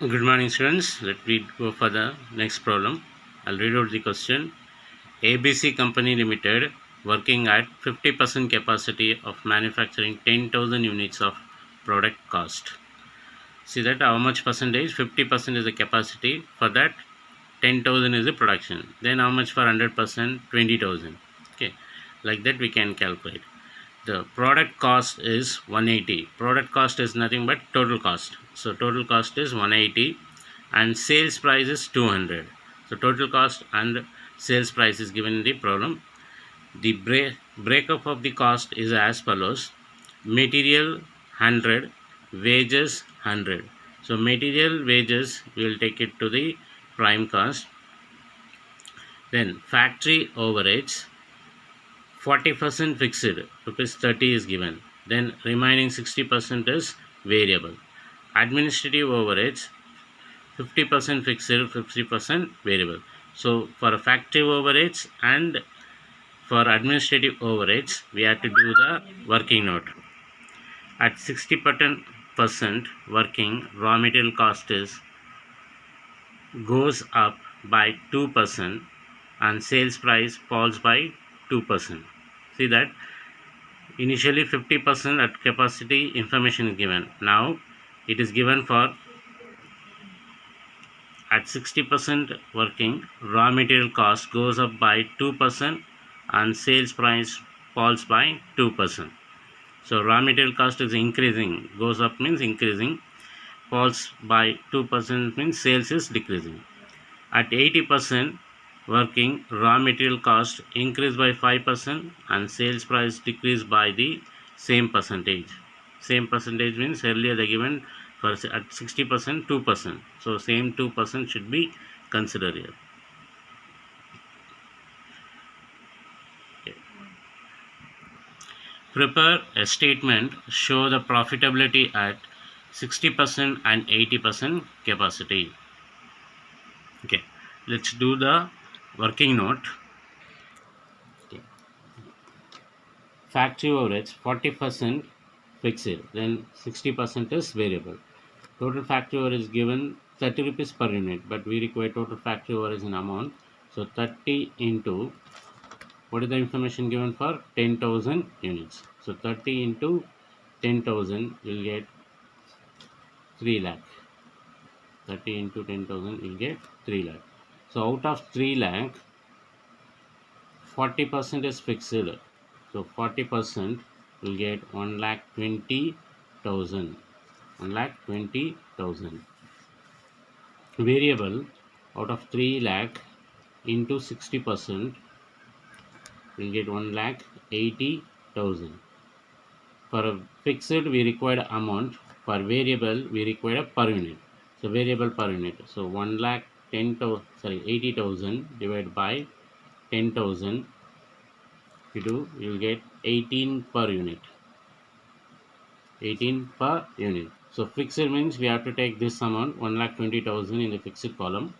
Good morning, students. Let me go for the next problem. I'll read out the question. ABC Company Limited working at 50% capacity of manufacturing 10,000 units of product cost. See that how much percentage? 50% is the capacity. For that, 10,000 is the production. Then how much for 100%? 20,000. Okay, like that we can calculate. The product cost is 180. Product cost is nothing but total cost. So total cost is 180 and sales price is 200. So total cost and sales price is given in the problem. The breakup of the cost is as follows: material 100, wages 100. So material wages we will take it to the prime cost. Then factory overheads 40% fixed, rupees 30 is given. Then remaining 60% is variable. Administrative overheads 50% fixed, 50% variable. So for factory overheads and for administrative overheads, we have to do the working note. At 60% working, raw material cost is goes up by 2% and sales price falls by 2%. See that initially 50% at capacity information is given. Now it is given for at 60% working, raw material cost goes up by 2% and sales price falls by 2%. So raw material cost is increasing, goes up means increasing, falls by 2% means sales is decreasing. At 80% working, raw material cost increase by 5% and sales price decrease by the same percentage. Same percentage means earlier they given for at 60% 2%. So same 2% should be considered here. Okay. Prepare a statement show the profitability at 60% and 80% capacity. Okay, let's do the working note. Okay. Factory overheads 40% fixed, then 60% is variable. Total factory overhead is given 30 rupees per unit, but we require total factory overhead in amount. So 30 into what is the information given for 10,000 units. So 30 into 10,000 will get 3 lakh. 30 into 10,000 will get 3 lakh. So out of 3 lakh, 40% is fixed. So 40% will get 1,20,000. 1,20,000. Variable out of 3 lakh into 60% will get 1,80,000. For a fixed we require amount, for variable we require per unit. So variable per unit. So 80,000 divided by 10,000. You will get 18 per unit. 18 per unit. So fixed means we have to take this amount 1,20,000 in the fixed column.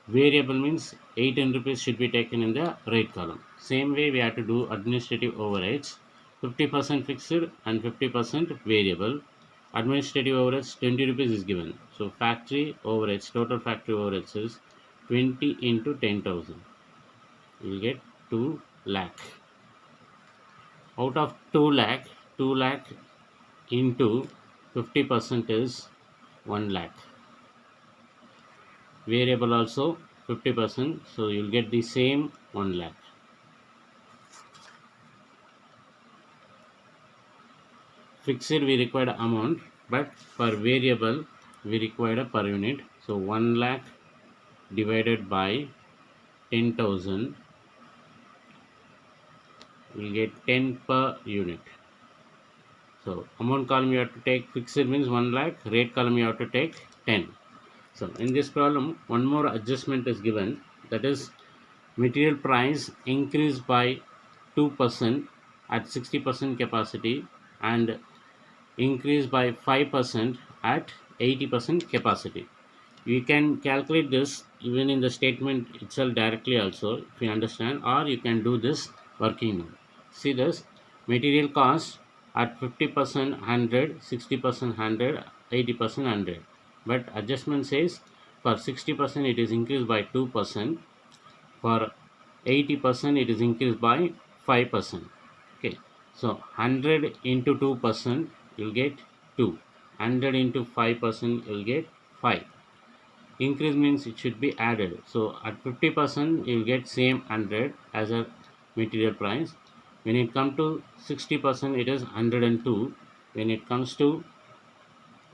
Variable means 18 rupees should be taken in the right column. Same way we have to do administrative overheads. 50% fixed and 50% variable. Administrative overheads 20 rupees is given. So factory overheads, total factory overheads is 20 into 10,000. You will get 2 lakh. Out of 2 lakh, 2 lakh into 50% is 1 lakh. Variable also 50%, so you'll get the same 1 lakh. Fixed we required amount, but for variable we required a per unit. So 1 lakh divided by 10,000 will get 10 per unit. So amount column you have to take fixed means 1 lakh, rate column you have to take 10. So in this problem one more adjustment is given, that is material price increased by 2% at 60% capacity and increased by 5% at 80% capacity. You can calculate this even in the statement itself directly also if you understand, or you can do this working note. See this material cost at 50% 100, 60% 100, 80% 100. but adjustment says for 60% it is increased by 2%, for 80% it is increased by 5%. Okay, so 100 into 2% you'll get 2, 100 into 5% you'll get 5. Increase means it should be added, so at 50% you'll get same 100 as a material price. When it comes to 60% it is 102. When it comes to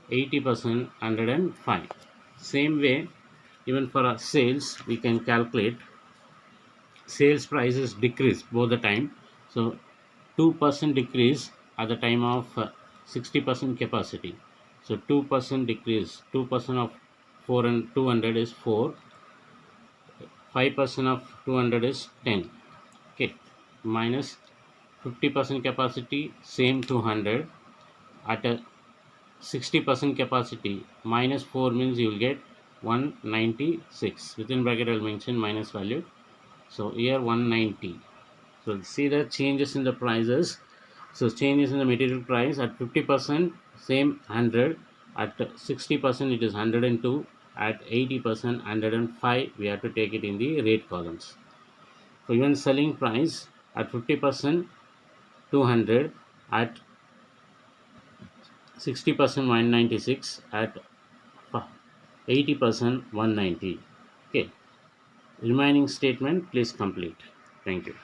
80% 105. Same way, even for our sales we can calculate sales prices decrease both the time. So 2% decrease at the time of 60% capacity. So 2% decrease, 2% of 4 and 200 is 4, 5% of 200 is 10. Okay, minus 50% capacity, same 200 at a 60% capacity, minus 4 means you will get 196. Within bracket I will mention minus value. So here 190. So see the changes in the prices. So changes in the material price at 50% same 100, at 60% it is 102, at 80% 105. We have to take it in the rate columns. So even selling price at 50% 200, at 60% 196, at 80% 190. Okay, remaining statement please complete. Thank you.